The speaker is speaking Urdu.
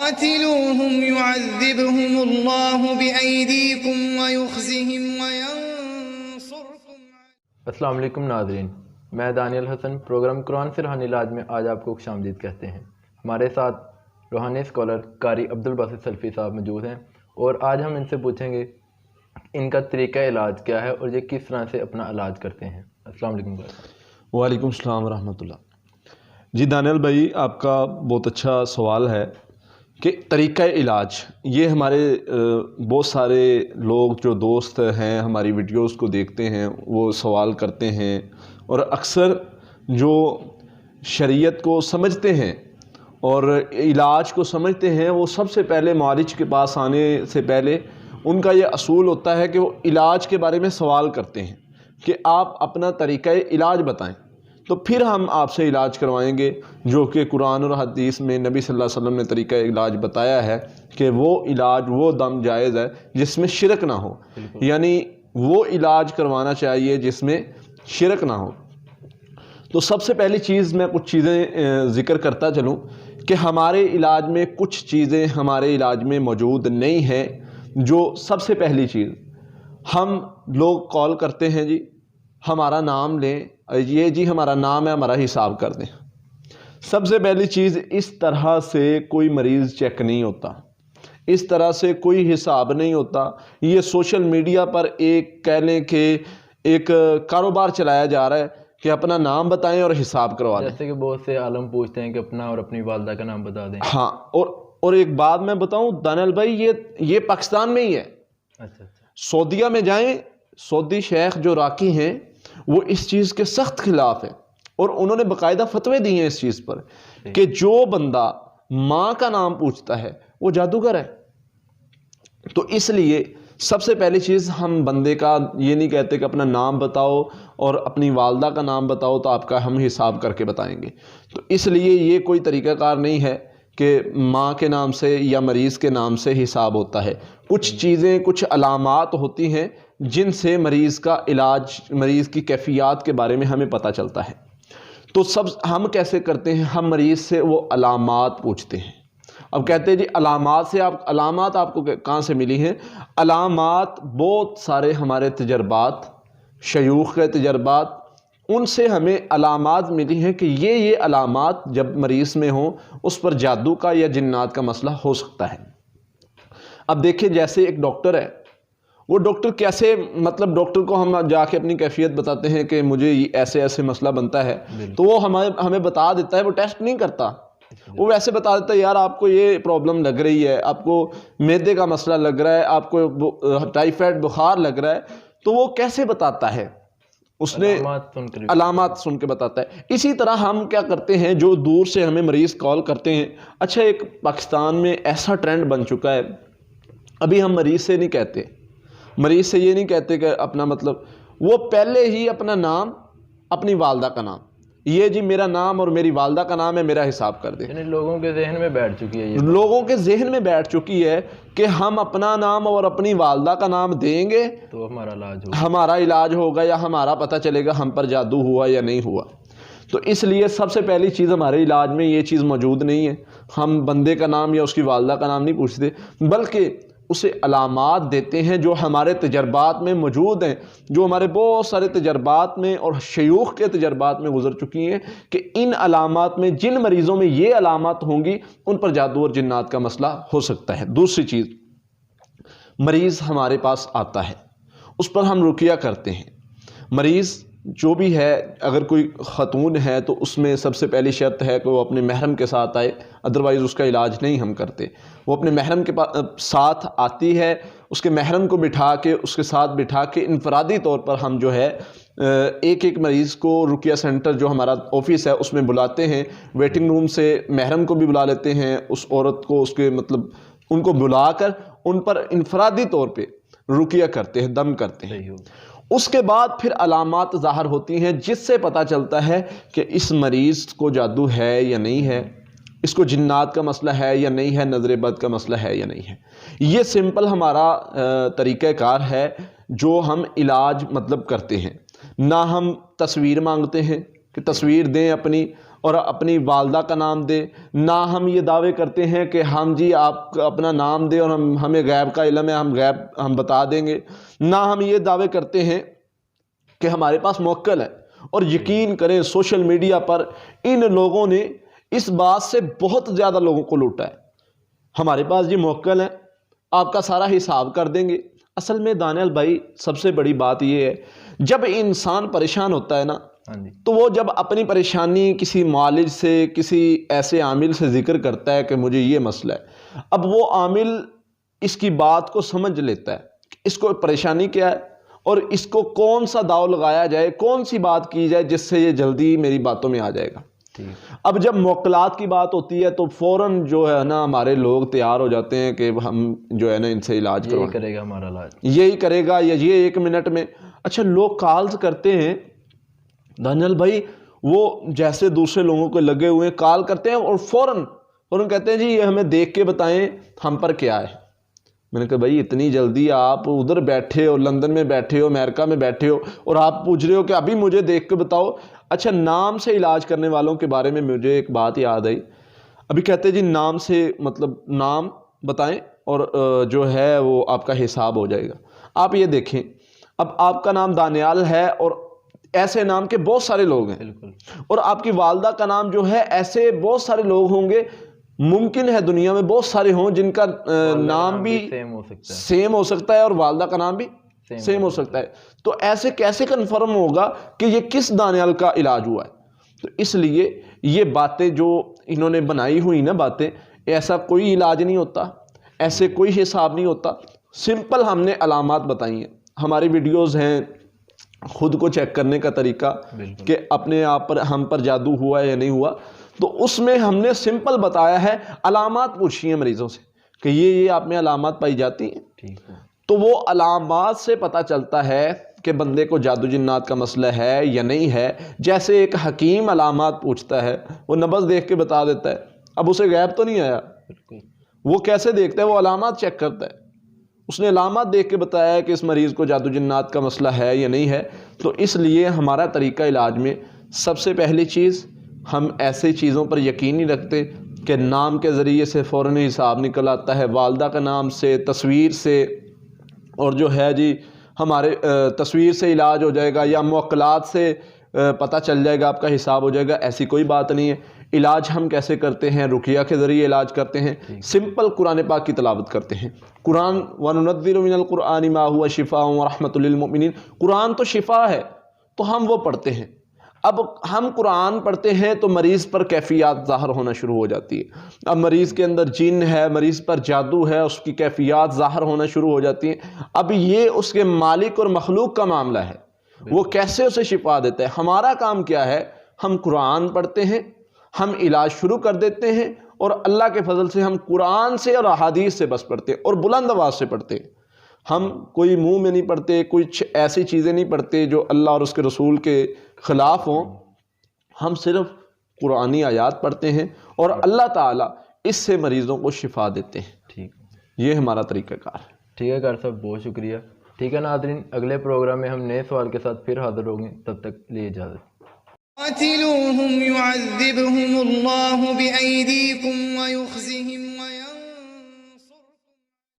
قاتلوهم يعذبهم الله بأيديكم ويخزهم وينصركم. السلام علیکم ناظرین، میں دانیال حسن پروگرام قرآن سے روحانی علاج میں آج آپ کو خوش آمدید کہتے ہیں۔ ہمارے ساتھ روحانی اسکالر قاری عبدل باسط سلفی صاحب موجود ہیں اور آج ہم ان سے پوچھیں گے ان کا طریقہ علاج کیا ہے اور یہ کس طرح سے اپنا علاج کرتے ہیں۔ السلام علیکم بھائی۔ وعلیکم السلام ورحمۃ اللہ۔ جی دانیال بھائی، آپ کا بہت اچھا سوال ہے کہ طریقہ علاج، یہ ہمارے بہت سارے لوگ جو دوست ہیں ہماری ویڈیوز کو دیکھتے ہیں وہ سوال کرتے ہیں، اور اکثر جو شریعت کو سمجھتے ہیں اور علاج کو سمجھتے ہیں وہ سب سے پہلے معالج کے پاس آنے سے پہلے ان کا یہ اصول ہوتا ہے کہ وہ علاج کے بارے میں سوال کرتے ہیں کہ آپ اپنا طریقہ علاج بتائیں، تو پھر ہم آپ سے علاج کروائیں گے، جو کہ قرآن اور حدیث میں نبی صلی اللہ علیہ وسلم نے طریقہ علاج بتایا ہے کہ وہ علاج وہ دم جائز ہے جس میں شرک نہ ہو، یعنی وہ علاج کروانا چاہیے جس میں شرک نہ ہو۔ تو سب سے پہلی چیز میں کچھ چیزیں ذکر کرتا چلوں کہ ہمارے علاج میں کچھ چیزیں ہمارے علاج میں موجود نہیں ہیں۔ جو سب سے پہلی چیز، ہم لوگ کال کرتے ہیں جی ہمارا نام لیں، یہ جی ہمارا نام ہے، ہمارا حساب کر دیں۔ سب سے پہلی چیز، اس طرح سے کوئی مریض چیک نہیں ہوتا، اس طرح سے کوئی حساب نہیں ہوتا۔ یہ سوشل میڈیا پر ایک کہہ لیں کہ ایک کاروبار چلایا جا رہا ہے کہ اپنا نام بتائیں اور حساب کروا دیں، جیسے کہ بہت سے عالم پوچھتے ہیں کہ اپنا اور اپنی والدہ کا نام بتا دیں۔ ہاں، اور ایک بات میں بتاؤں دانیال بھائی، یہ پاکستان میں ہی ہے۔ اچھا، سعودیہ میں جائیں، سعودی شیخ جو راکی ہیں وہ اس چیز کے سخت خلاف ہیں، اور انہوں نے باقاعدہ فتوے دیے ہیں اس چیز پر کہ جو بندہ ماں کا نام پوچھتا ہے وہ جادوگر ہے۔ تو اس لیے سب سے پہلی چیز، ہم بندے کا یہ نہیں کہتے کہ اپنا نام بتاؤ اور اپنی والدہ کا نام بتاؤ تو آپ کا ہم حساب کر کے بتائیں گے۔ تو اس لیے یہ کوئی طریقہ کار نہیں ہے کہ ماں کے نام سے یا مریض کے نام سے حساب ہوتا ہے۔ کچھ چیزیں، کچھ علامات ہوتی ہیں جن سے مریض کا علاج، مریض کی کیفیات کے بارے میں ہمیں پتہ چلتا ہے۔ تو ہم کیسے کرتے ہیں، ہم مریض سے وہ علامات پوچھتے ہیں۔ اب کہتے ہیں جی علامات آپ کو کہاں سے ملی ہیں؟ علامات بہت سارے ہمارے تجربات، شیوخ کے تجربات، ان سے ہمیں علامات ملی ہیں کہ یہ علامات جب مریض میں ہوں اس پر جادو کا یا جنات کا مسئلہ ہو سکتا ہے۔ اب دیکھیں، جیسے ایک ڈاکٹر ہے، وہ ڈاکٹر کیسے، مطلب ڈاکٹر کو ہم جا کے اپنی کیفیت بتاتے ہیں کہ مجھے ایسے ایسے مسئلہ بنتا ہے، تو وہ ہمیں بتا دیتا ہے، وہ ٹیسٹ نہیں کرتا، وہ ویسے بتا دیتا ہے یار آپ کو یہ پرابلم لگ رہی ہے، آپ کو معدے کا مسئلہ لگ رہا ہے، آپ کو ٹائیفائڈ بخار لگ رہا ہے۔ تو وہ کیسے بتاتا ہے؟ اس نے علامات سن کے بتاتا ہے۔ اسی طرح ہم کیا کرتے ہیں، جو دور سے ہمیں مریض کال کرتے ہیں، اچھا ایک پاکستان میں ایسا ٹرینڈ بن چکا ہے، ابھی ہم مریض سے نہیں کہتے، مریض سے یہ نہیں کہتے کہ اپنا مطلب، وہ پہلے ہی اپنا نام، اپنی والدہ کا نام، یہ جی میرا نام اور میری والدہ کا نام ہے، میرا حساب کر دیں۔ یعنی لوگوں کے ذہن میں بیٹھ چکی ہے، یہ لوگوں کے ذہن میں بیٹھ چکی ہے کہ ہم اپنا نام اور اپنی والدہ کا نام دیں گے تو ہمارا علاج ہوگا یا ہمارا پتہ چلے گا ہم پر جادو ہوا یا نہیں ہوا۔ تو اس لیے سب سے پہلی چیز، ہمارے علاج میں یہ چیز موجود نہیں ہے۔ ہم بندے کا نام یا اس کی والدہ کا نام نہیں پوچھتے، بلکہ اسے علامات دیتے ہیں جو ہمارے تجربات میں موجود ہیں، جو ہمارے بہت سارے تجربات میں اور شیوخ کے تجربات میں گزر چکی ہیں کہ ان علامات میں، جن مریضوں میں یہ علامات ہوں گی ان پر جادو اور جنات کا مسئلہ ہو سکتا ہے۔ دوسری چیز، مریض ہمارے پاس آتا ہے، اس پر ہم رقیہ کرتے ہیں۔ مریض جو بھی ہے، اگر کوئی خاتون ہے تو اس میں سب سے پہلی شرط ہے کہ وہ اپنے محرم کے ساتھ آئے، ادروائز اس کا علاج نہیں ہم کرتے۔ وہ اپنے محرم کے ساتھ آتی ہے، اس کے محرم کو بٹھا کے، اس کے ساتھ بٹھا کے انفرادی طور پر ہم جو ہے ایک مریض کو رقیہ سینٹر جو ہمارا آفس ہے اس میں بلاتے ہیں، ویٹنگ روم سے محرم کو بھی بلا لیتے ہیں، اس عورت کو، اس کے مطلب ان کو بلا کر ان پر انفرادی طور پہ رقیہ کرتے ہیں، دم کرتے ہیں۔ اس کے بعد پھر علامات ظاہر ہوتی ہیں جس سے پتہ چلتا ہے کہ اس مریض کو جادو ہے یا نہیں ہے، اس کو جنات کا مسئلہ ہے یا نہیں ہے، نظر بد کا مسئلہ ہے یا نہیں ہے۔ یہ سمپل ہمارا طریقہ کار ہے جو ہم علاج مطلب کرتے ہیں۔ نہ ہم تصویر مانگتے ہیں کہ تصویر دیں اپنی اور اپنی والدہ کا نام دے، نہ ہم یہ دعوے کرتے ہیں کہ ہم جی آپ اپنا نام دیں اور ہمیں غیب کا علم ہے، ہم بتا دیں گے، نہ ہم یہ دعوے کرتے ہیں کہ ہمارے پاس موکل ہے. اور یقین کریں سوشل میڈیا پر ان لوگوں نے اس بات سے بہت زیادہ لوگوں کو لوٹا ہے. ہمارے پاس جی موکل ہے، آپ کا سارا حساب کر دیں گے. اصل میں دانیال بھائی سب سے بڑی بات یہ ہے، جب انسان پریشان ہوتا ہے نا تو وہ جب اپنی پریشانی کسی معالج سے، کسی ایسے عامل سے ذکر کرتا ہے کہ مجھے یہ مسئلہ ہے، اب وہ عامل اس کی بات کو سمجھ لیتا ہے کہ اس کو پریشانی کیا ہے اور اس کو کون سا داؤ لگایا جائے، کون سی بات کی جائے جس سے یہ جلدی میری باتوں میں آ جائے گا. اب جب موکلات کی بات ہوتی ہے تو فوراً جو ہے نا ہمارے لوگ تیار ہو جاتے ہیں کہ ہم جو ہے نا ان سے علاج کروائیں، کرے گا ہمارا علاج، یہی کرے گا یا یہ 1 منٹ میں. اچھا لوگ کالز کرتے ہیں دانیال بھائی، وہ جیسے دوسرے لوگوں کو لگے ہوئے کال کرتے ہیں اور فوراً کہتے ہیں جی یہ ہمیں دیکھ کے بتائیں ہم پر کیا ہے. میں نے کہا بھائی اتنی جلدی آپ ادھر بیٹھے ہو، لندن میں بیٹھے ہو، امریکہ میں بیٹھے ہو، اور آپ پوچھ رہے ہو کہ ابھی مجھے دیکھ کے بتاؤ. اچھا نام سے علاج کرنے والوں کے بارے میں مجھے ایک بات یاد آئی. ابھی کہتے جی نام سے مطلب نام بتائیں اور جو ہے وہ آپ کا حساب ہو جائے گا. آپ یہ دیکھیں اب آپ کا نام دانیال ہے اور ایسے نام کے بہت سارے لوگ ہیں، اور آپ کی والدہ کا نام جو ہے ایسے بہت سارے لوگ ہوں گے. ممکن ہے دنیا میں بہت سارے ہوں جن کا نام بھی سیم ہو سکتا ہے اور والدہ کا نام بھی سیم ہو سکتا ہے. تو ایسے کیسے کنفرم ہوگا کہ یہ کس دانیال کا علاج ہوا ہے؟ تو اس لیے یہ باتیں جو انہوں نے بنائی ہوئی نا باتیں، ایسا کوئی علاج نہیں ہوتا، ایسے کوئی حساب نہیں ہوتا. سمپل ہم نے علامات بتائی ہیں، ہماری ویڈیوز ہیں خود کو چیک کرنے کا طریقہ کہ اپنے آپ پر ہم پر جادو ہوا ہے یا نہیں ہوا. تو اس میں ہم نے سمپل بتایا ہے، علامات پوچھی ہیں مریضوں سے کہ یہ آپ میں علامات پائی جاتی ہیں. تو وہ علامات سے پتہ چلتا ہے کہ بندے کو جادو جنات کا مسئلہ ہے یا نہیں ہے. جیسے ایک حکیم علامات پوچھتا ہے، وہ نبض دیکھ کے بتا دیتا ہے. اب اسے غیب تو نہیں آیا، وہ کیسے دیکھتا ہے؟ وہ علامات چیک کرتا ہے. اس نے علامات دیکھ کے بتایا ہے کہ اس مریض کو جادو جنات کا مسئلہ ہے یا نہیں ہے. تو اس لیے ہمارا طریقہ علاج میں سب سے پہلی چیز، ہم ایسے چیزوں پر یقین نہیں رکھتے کہ نام کے ذریعے سے فوراً حساب نکل آتا ہے، والدہ کا نام سے، تصویر سے، اور جو ہے جی ہمارے تصویر سے علاج ہو جائے گا یا موکلات سے پتہ چل جائے گا، آپ کا حساب ہو جائے گا. ایسی کوئی بات نہیں ہے. علاج ہم کیسے کرتے ہیں؟ رقیہ کے ذریعے علاج کرتے ہیں. سمپل قرآن پاک کی تلاوت کرتے ہیں. قرآن وَنُنَزِّلُ مِنَ الْقُرْآنِ مَا هُوَ شِفَاءٌ وَرَحْمَةٌ لِّلْمُؤْمِنِينَ. قرآن تو شفا ہے تو ہم وہ پڑھتے ہیں. اب ہم قرآن پڑھتے ہیں تو مریض پر کیفیات ظاہر ہونا شروع ہو جاتی ہے. اب مریض کے اندر جن ہے، مریض پر جادو ہے، اس کی کیفیات ظاہر ہونا شروع ہو جاتی ہیں. اب یہ اس کے مالک اور مخلوق کا معاملہ ہے، وہ کیسے اسے شفا دیتا ہے. ہمارا کام کیا ہے؟ ہم قرآن پڑھتے ہیں، ہم علاج شروع کر دیتے ہیں، اور اللہ کے فضل سے ہم قرآن سے اور احادیث سے بس پڑھتے ہیں، اور بلند آواز سے پڑھتے ہیں. ہم کوئی منہ میں نہیں پڑھتے، کچھ ایسی چیزیں نہیں پڑھتے جو اللہ اور اس کے رسول کے خلاف ہوں. ہم صرف قرآنی آیات پڑھتے ہیں اور اللہ تعالیٰ اس سے مریضوں کو شفا دیتے ہیں. ٹھیک، یہ ہمارا طریقہ کار ہے. ٹھیک ہے کار صاحب، بہت شکریہ. ٹھیک ہے ناظرین، اگلے پروگرام میں ہم نئے سوال کے ساتھ پھر حاضر ہوں گے. تب تک لیے اجازت. قاتلوهم يعذبهم الله بأيديكم ويخزهم